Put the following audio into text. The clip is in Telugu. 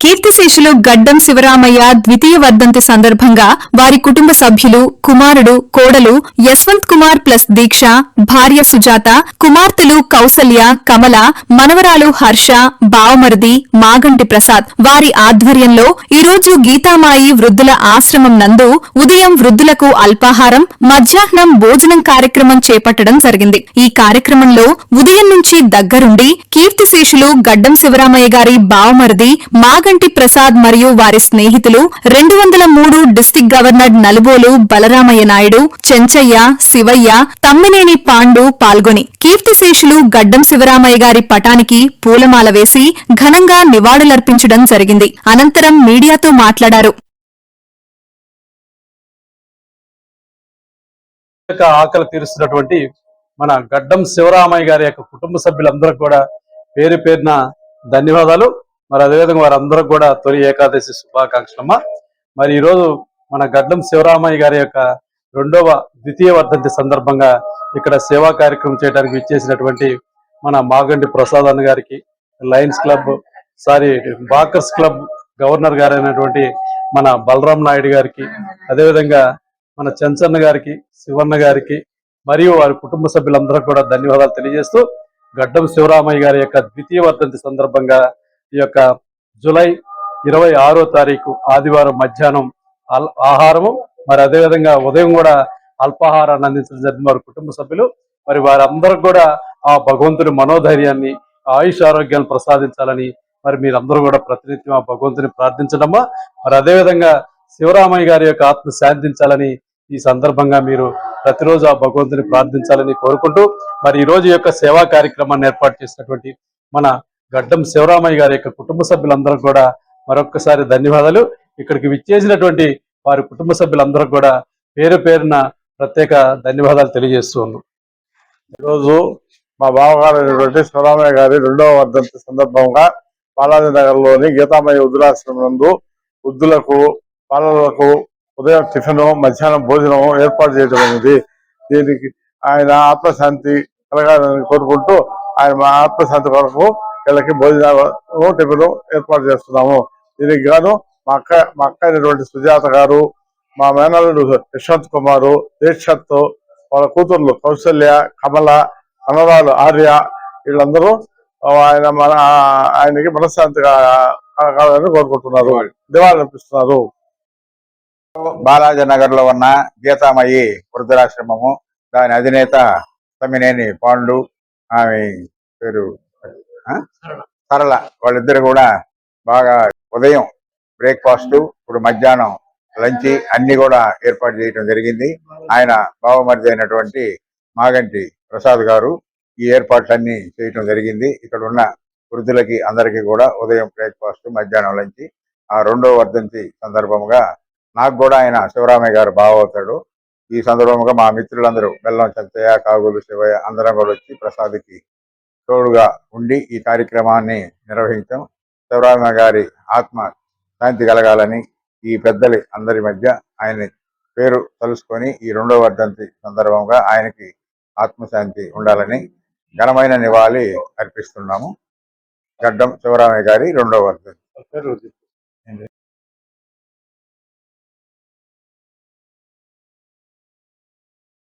కీర్తిశేషులు గడ్డం శివరామయ్య ద్వితీయ వర్ధంతి సందర్భంగా వారి కుటుంబ సభ్యులు, కుమారుడు, కోడలు యశ్వంత్ కుమార్ ప్లస్ దీక్ష, భార్య సుజాత, కుమార్తెలు కౌసల్య, కమల, మనవరాలు హర్ష, బావమరిది మాగంటి ప్రసాద్ వారి ఆధ్వర్యంలో ఈరోజు గీతామాయి వృద్ధుల ఆశ్రమం నందు ఉదయం వృద్ధులకు అల్పాహారం, మధ్యాహ్నం భోజనం కార్యక్రమం చేపట్టడం జరిగింది. ఈ కార్యక్రమంలో ఉదయం నుంచి దగ్గరుండి కీర్తిశేషులు గడ్డం శివరామయ్య గారి బావమరిది మాగంటి ప్రసాద్ మరియు వారి స్నేహితులు 203 డిస్టిక్ గవర్నర్ నలుబోలు బలరామయ్య నాయుడు, చెంచయ్య, శివయ్య, తమ్మినేని పాండు పాల్గొని కీర్తిశేషులు గడ్డం శివరామయ్య గారి పటానికి పూలమాల వేసి ఘనంగా నివాళులర్పించడం జరిగింది. అనంతరం మీడియాతో మాట్లాడారు. ఆకలి తీరుస్తున్నటువంటి మన గడ్డం శివరామయ్య గారి యొక్క కుటుంబ సభ్యులందరూ కూడా పేరు పేరున ధన్యవాదాలు. మరి అదేవిధంగా వారందరూ కూడా తొలి ఏకాదశి శుభాకాంక్షలమ్మ. మరి ఈరోజు మన గడ్డం శివరామయ్య గారి యొక్క ద్వితీయ వర్ధంతి సందర్భంగా ఇక్కడ సేవా కార్యక్రమం చేయడానికి ఇచ్చేసినటువంటి మన మాగంటి ప్రసాద్ అన్న గారికి, లయన్స్ క్లబ్ బాకర్స్ క్లబ్ గవర్నర్ గారైనటువంటి మన బలరాం నాయుడు గారికి, అదేవిధంగా మన చెంచన్న గారికి, శివన్న గారికి మరియు వారి కుటుంబ సభ్యులందరూ కూడా ధన్యవాదాలు తెలియజేస్తూ గడ్డం శివరామయ్య గారి యొక్క ద్వితీయ వర్ధంతి సందర్భంగా ఈ యొక్క జూలై 26వ తారీఖు ఆదివారం మధ్యాహ్నం ఆహారము, మరి అదేవిధంగా ఉదయం కూడా అల్పాహారాన్ని అందించడం జరిగింది వారి కుటుంబ సభ్యులు. మరి వారందరూ కూడా ఆ భగవంతుని మనోధైర్యాన్ని, ఆయుష్ ఆరోగ్యాన్ని ప్రసాదించాలని మరి మీరందరూ కూడా ప్రతినిత్యం ఆ భగవంతుని ప్రార్థించడమా. మరి అదేవిధంగా శివరామయ్య గారి యొక్క ఆత్మ శాంతించాలని ఈ సందర్భంగా మీరు ప్రతిరోజు ఆ భగవంతుని ప్రార్థించాలని కోరుకుంటూ మరి ఈ రోజు యొక్క సేవా కార్యక్రమాన్ని ఏర్పాటు చేసినటువంటి మన గడ్డం శివరామయ్య గారి యొక్క కుటుంబ సభ్యులందరూ కూడా మరొక్కసారి ధన్యవాదాలు. ఇక్కడికి విచ్చేసినటువంటి వారి కుటుంబ సభ్యులందరూ కూడా పేరు పేరున ప్రత్యేక ధన్యవాదాలు తెలియజేస్తూ ఉన్నాం. ఈరోజు మా బావగారైనటువంటి శివరామయ్య గారి 2వ వర్ధంతి సందర్భంగా బాలాజీ నగర్ లోని గీతామయ్య వృద్ధులాశ్రమం నందు వృద్ధులకు, బాలలకు ఉదయం టిఫిన్, మధ్యాహ్నం భోజనం ఏర్పాటు చేయడం అనేది. దీనికి ఆయన ఆత్మశాంతి కలగాలని కోరుకుంటూ ఆయన మా ఆత్మశాంతి కొరకు వీళ్ళకి భోజనాలు, టిఫిన్ ఏర్పాటు చేస్తున్నాము. దీనికి గాను మా అక్క అయినటువంటి సుజాత గారు, మా మేనల్లుడు యశ్వంత్ కుమారు, దీక్షత్, వాళ్ళ కూతుర్లు కౌసల్య, కమల, మనవరాలు ఆర్య, వీళ్ళందరూ ఆయనకి మనశ్శాంతిగా కావాలని కోరుకుంటున్నారు, నివాళులర్పిస్తున్నారు. బాలాజీ నగర్ లో ఉన్న గీతామయ్యి వృద్ధులాశ్రమము, దాని అధినేత తమ్మినేని పాండు, ఆమె పేరు సరళ, వాళ్ళిద్దరు కూడా బాగా ఉదయం బ్రేక్ఫాస్ట్, ఇప్పుడు మధ్యాహ్నం లంచ్ అన్ని కూడా ఏర్పాటు చేయడం జరిగింది. ఆయన బావమరిది అయినటువంటి మాగంటి ప్రసాద్ గారు ఈ ఏర్పాట్లన్నీ చేయటం జరిగింది. ఇక్కడ ఉన్న వృద్ధులకి అందరికీ కూడా ఉదయం బ్రేక్ఫాస్ట్, మధ్యాహ్నం లంచ్. ఆ 2వ వర్ధంతి సందర్భంగా నాకు కూడా ఆయన శివరామయ్య గారు బావ అవుతాడు. ఈ సందర్భంగా మా మిత్రులందరూ బెల్లం చెంచయ్య, కాగులు శివయ్య అందరం కూడా వచ్చి ప్రసాద్కి తోడుగా ఉండి ఈ కార్యక్రమాన్ని నిర్వహించాం. శివరామయ్య గారి ఆత్మ శాంతి కలగాలని ఈ పెద్దలు అందరి మధ్య ఆయన పేరు తలుసుకొని ఈ 2వ వర్ధంతి సందర్భంగా ఆయనకి ఆత్మశాంతి ఉండాలని ఘనమైన నివాళి అర్పిస్తున్నాము. గడ్డం శివరామయ్య గారి 2వ వర్ధంతి.